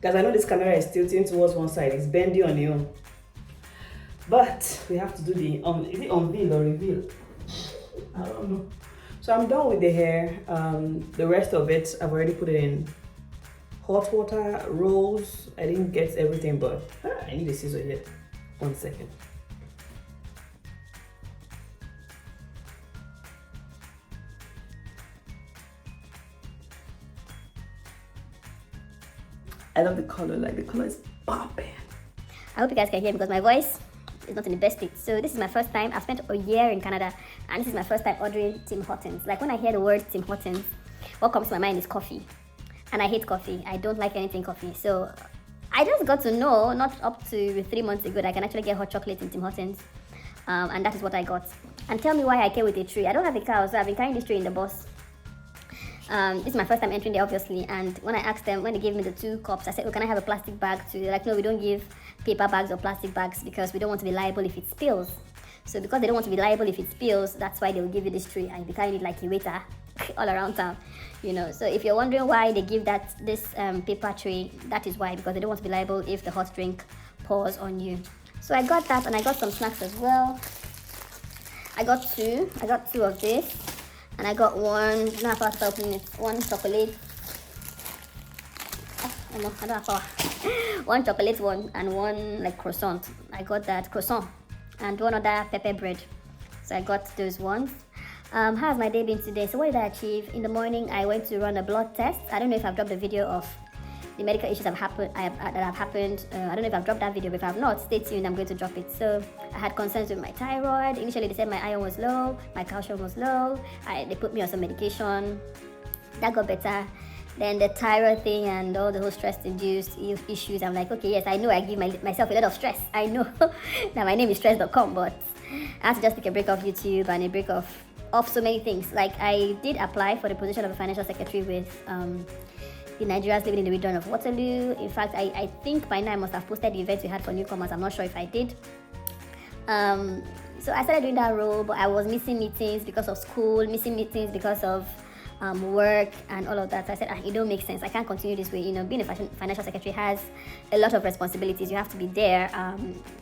Guys, I know this camera is tilting towards one side. It's bending on you. But we have to do the is it unveil or reveal? I don't know. So I'm done with the hair. The rest of it, I've already put it in hot water, rolls. I didn't get everything, but I need a scissor here. 1 second. I love the color, like the color is popping. I hope you guys can hear me because my voice is not in the best state. So this is my first time. I've spent a year in Canada and this is my first time ordering Tim Hortons. Like when I hear the word Tim Hortons, what comes to my mind is coffee. And I hate coffee. I don't like anything coffee. So I just got to know, not up to 3 months ago, that I can actually get hot chocolate in Tim Hortons. And that is what I got. And tell me why I came with a tray. I don't have a car, so I've been carrying this tray in the bus. This is my first time entering there, obviously, and when I asked them, when they gave me the 2 cups, I said, oh, can I have a plastic bag too? They're like, no, we don't give paper bags or plastic bags because we don't want to be liable if it spills. So because they don't want to be liable if it spills, that's why they'll give you this tray and you be carrying it like a waiter all around town, you know. So if you're wondering why they give this paper tray, that is why, because they don't want to be liable if the hot drink pours on you. So I got that, and I got some snacks as well. I got two of this. And I got one, now I have opening it, one chocolate. Oh, no, I don't have power. One chocolate one and one like croissant. I got that croissant and one other pepper bread. So I got those ones. How's my day been today? So what did I achieve? In the morning, I went to run a blood test. I don't know if I've dropped the video of the medical issues that have happened. I don't know if I've dropped that video, but if I've not, stay tuned, I'm going to drop it. So I had concerns with my thyroid. Initially they said my iron was low, my calcium was low. They put me on some medication. That got better. Then the thyroid thing and all the whole stress-induced issues, I'm like, okay, yes, I know I give myself a lot of stress. I know. Now my name is stress.com, but I had to just take a break off YouTube and a break off so many things. Like I did apply for the position of a financial secretary with the Nigerians living in the region of Waterloo. In fact, I think by now I must have posted the events we had for newcomers. I'm not sure if I did. So I started doing that role, but I was missing meetings because of school, missing meetings because of work and all of that. So I said, it don't make sense. I can't continue this way. You know, being a financial secretary has a lot of responsibilities. You have to be there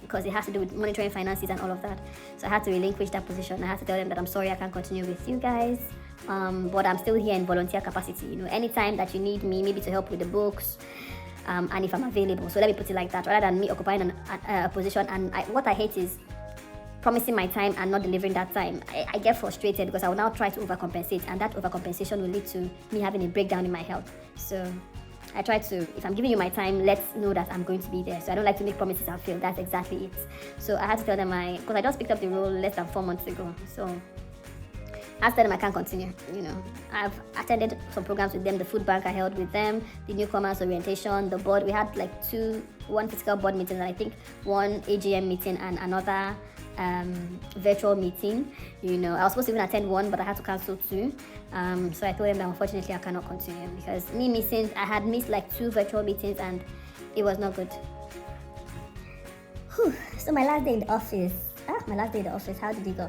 because it has to do with monitoring finances and all of that. So I had to relinquish that position. I had to tell them that I'm sorry, I can't continue with you guys. But I'm still here in volunteer capacity. You know, anytime that you need me, maybe to help with the books, and if I'm available. So let me put it like that, rather than me occupying a position. And what I hate is promising my time and not delivering that time. I get frustrated because I will now try to overcompensate, and that overcompensation will lead to me having a breakdown in my health. So I try to, if I'm giving you my time, let's know that I'm going to be there. So I don't like to make promises and fail. That's exactly it. So I had to tell them because I just picked up the role less than 4 months ago. So I told them I can't continue. You know, I've attended some programs with them, the food bank I held with them, the newcomers orientation, the board. We had like one physical board meeting and I think one AGM meeting and another virtual meeting. You know, I was supposed to even attend one, but I had to cancel 2. So I told them that unfortunately I cannot continue because I had missed like 2 virtual meetings and it was not good. Whew. So my last day in the office. How did it go?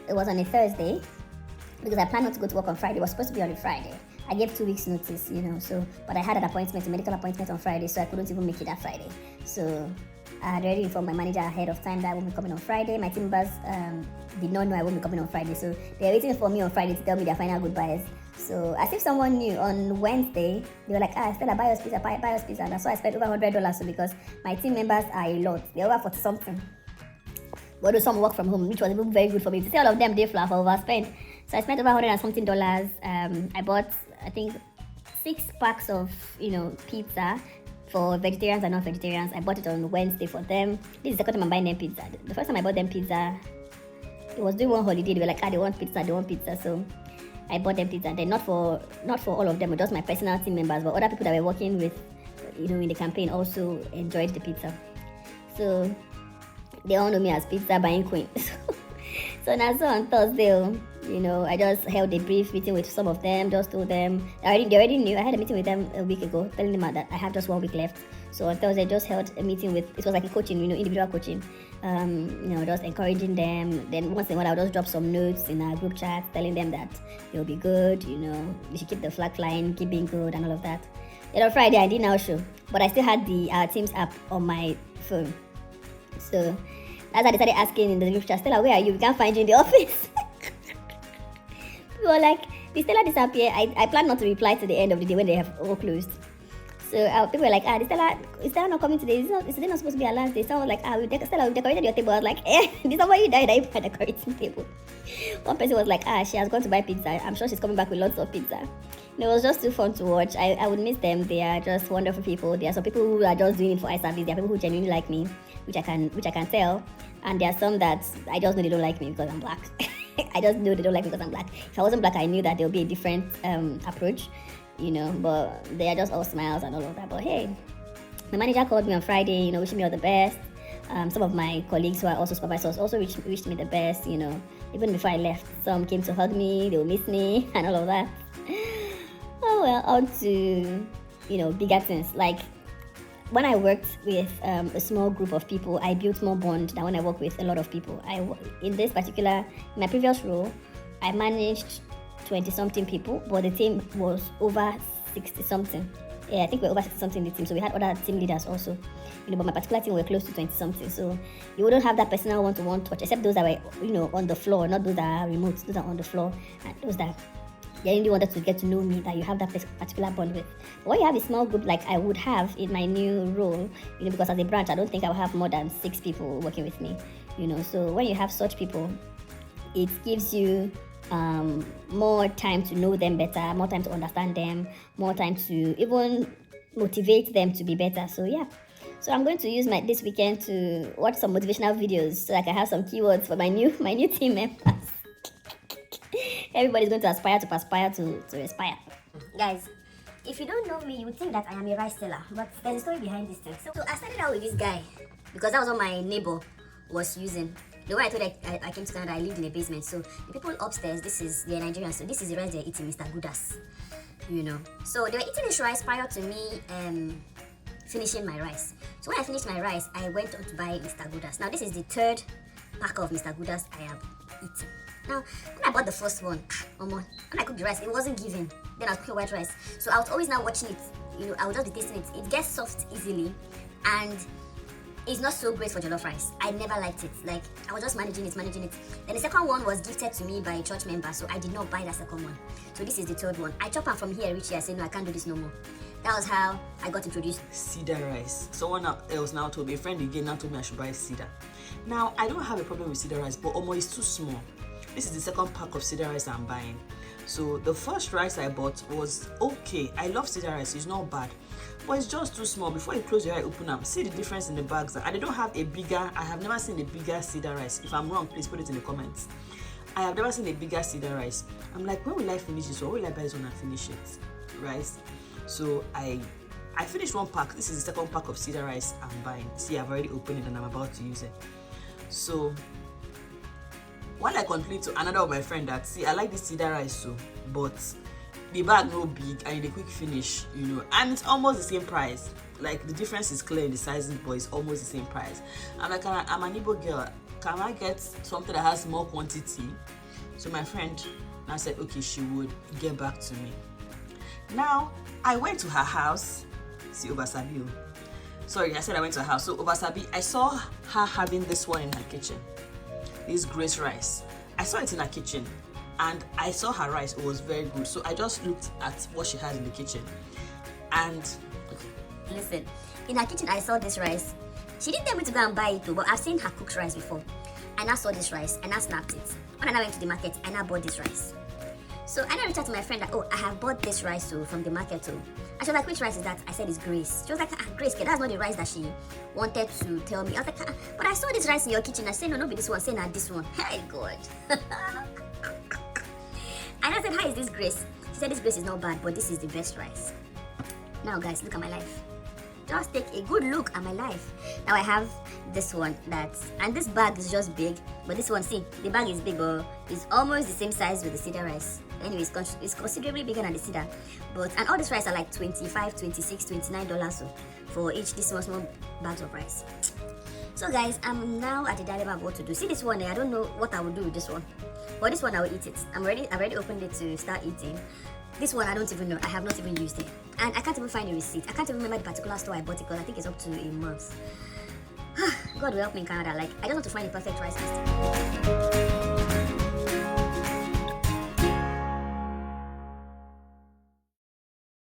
It was on a Thursday because I planned not to go to work on Friday. It was supposed to be on a Friday. I gave 2 weeks notice, you know, but I had an appointment, a medical appointment on Friday, so I couldn't even make it that Friday. So I had already informed my manager ahead of time that I won't be coming on Friday. My team members did not know I won't be coming on Friday, so they were waiting for me on Friday to tell me their final goodbyes. So as if someone knew, on Wednesday, they were like, Stella, buy us pizza. And that's why I spent over $100 so because my team members are a lot. They're over 40 something. But do some work from home, which was even very good for me. To see all of them, they flat for overspent. So I spent over $100 and something. I bought, I think, 6 packs of, pizza for vegetarians and non-vegetarians. I bought it on Wednesday for them. This is the second time I'm buying them pizza. The first time I bought them pizza, it was during one holiday. They were like, they want pizza. So I bought them pizza. Then not for all of them, but just my personal team members, but other people that were working with, in the campaign also enjoyed the pizza. So they all know me as pizza buying queen. So now on Thursday, I just held a brief meeting with some of them, just told them, they already knew. I had a meeting with them a week ago, telling them that I have just 1 week left. So on Thursday, I just held a meeting it was like a coaching, individual coaching, just encouraging them. Then once in a while, I'll just drop some notes in our group chat, telling them that they'll be good, they should keep the flag flying, keep being good and all of that. Then on Friday, I didn't now show, but I still had the Teams app on my phone. So that's how they started asking in the group chat, Stella, where are you? We can't find you in the office. We were like, did Stella disappear? I plan not to reply to the end of the day when they have all closed. So people were like, is Stella not coming today? Is today not supposed to be our last day? Someone was like, Stella, we've decorated your table. I was like, did somebody die that you decorating table? One person was like, she has gone to buy pizza. I'm sure she's coming back with lots of pizza. And it was just too fun to watch. I would miss them. They are just wonderful people. There are some people who are just doing it for eye service. There are people who genuinely like me, which I can tell. And there are some that I just know they don't like me because I'm black. I just know they don't like me because I'm black. If I wasn't black, I knew that there would be a different approach, but they are just all smiles and all of that. But hey, my manager called me on Friday, wishing me all the best. Some of my colleagues who are also supervisors also wished me the best, even before I left. Some came to hug me, they will miss me and all of that. Oh well, on to, bigger things. Like when I worked with a small group of people, I built more bond than when I work with a lot of people. In my previous role, I managed 20-something people, but the team was over 60-something. Yeah, I think we're over 60-something in the team, so we had other team leaders also. But my particular team were close to 20-something, so you wouldn't have that personal one-to-one touch, except those that were, on the floor, not those that are remote, those that are on the floor, and those that genuinely wanted to get to know me, that you have that particular bond with. But when you have a small group like I would have in my new role, because as a branch, I don't think I will have more than 6 people working with me, so when you have such people, it gives you more time to know them better, more time to understand them, more time to even motivate them to be better. So yeah, so I'm going to use this weekend to watch some motivational videos so I can have some keywords for my new team members. Everybody's going to aspire to aspire. Guys, if you don't know me, you would think that I am a rice seller, but there's a story behind this thing. So I started out with this guy because that was what my neighbor was using. The way I told I came to Canada, I lived in a basement. So the people upstairs, they're Nigerians, so this is the rice they're eating, Mr. Gudas. So they were eating this rice prior to me finishing my rice. So when I finished my rice, I went on to buy Mr. Gudas. Now this is the 3rd pack of Mr. Gudas I have eaten. Now, when I bought the first one, when I cooked the rice, it wasn't giving. Then I was cooking white rice. So I was always now watching it. I would just be tasting it. It gets soft easily, and it's not so great for jollof rice. I never liked it. Like, I was just managing it. Then the second one was gifted to me by a church member, so I did not buy that second one. So this is the 3rd one. I chop am from here, reach here. I said, no, I can't do this no more. That was how I got introduced. Cedar rice. Someone else now told me, a friend again now told me I should buy cedar. Now, I don't have a problem with cedar rice, but it's too small. This is the 2nd pack of cedar rice I'm buying. So the first rice I bought was okay. I love cedar rice, it's not bad, but it's just too small. Before you close your eye, open them, see the difference in the bags. I don't have I have never seen a bigger cedar rice. If I'm wrong, please put it in the comments. I have never seen a bigger cedar rice. I'm like, when will I finish this, or will I buy this one and finish it? Rice. So I finished 1 pack. This is the 2nd pack of cedar rice I'm buying. See, I've already opened it and I'm about to use it. So when I complained to another of my friend that, see, I like this cedar rice too, but the bag no big and the quick finish, and it's almost the same price. Like, the difference is clear in the sizing, but it's almost the same price. I'm like, I'm an Igbo girl, can I get something that has more quantity? So my friend now said, okay, she would get back to me. Now, I went to her house, see, Obasabi. Sorry, I said I went to her house. So Obasabi, I saw her having this one in her kitchen. This grace rice. I saw it in her kitchen and I saw her rice. It was very good. So I just looked at what she had in the kitchen. And listen, in her kitchen I saw this rice. She didn't tell me to go and buy it too, but I've seen her cooked rice before. And I saw this rice and I snapped it. When I went to the market and I bought this rice. So I reached out to my friend that, I have bought this rice too from the market too. And she was like, which rice is that? I said, it's Grace. She was like, Grace, that's not the rice that she wanted to tell me. I was like, but I saw this rice in your kitchen. I said, no, be this one. I said, not this one. Hey, God. And I said, how is this Grace? She said, this Grace is not bad, but this is the best rice. Now, guys, look at my life. Just take a good look at my life. Now I have this one and this bag is just big, but this one, see, the bag is big, but it's almost the same size with the cedar rice. Anyways, it's considerably bigger than the cedar, and all these rice are like $25, $26, $29 so for each this small bags of rice. So guys, I'm now at the dilemma of what to do. See this one, I don't know what I will do with this one, but this one I will eat it. I've already opened it to start eating. This one, I don't even know. I have not even used it. And I can't even find a receipt. I can't even remember the particular store I bought it because I think it's up to a month. God will help me in Canada. Like, I just want to find the perfect rice.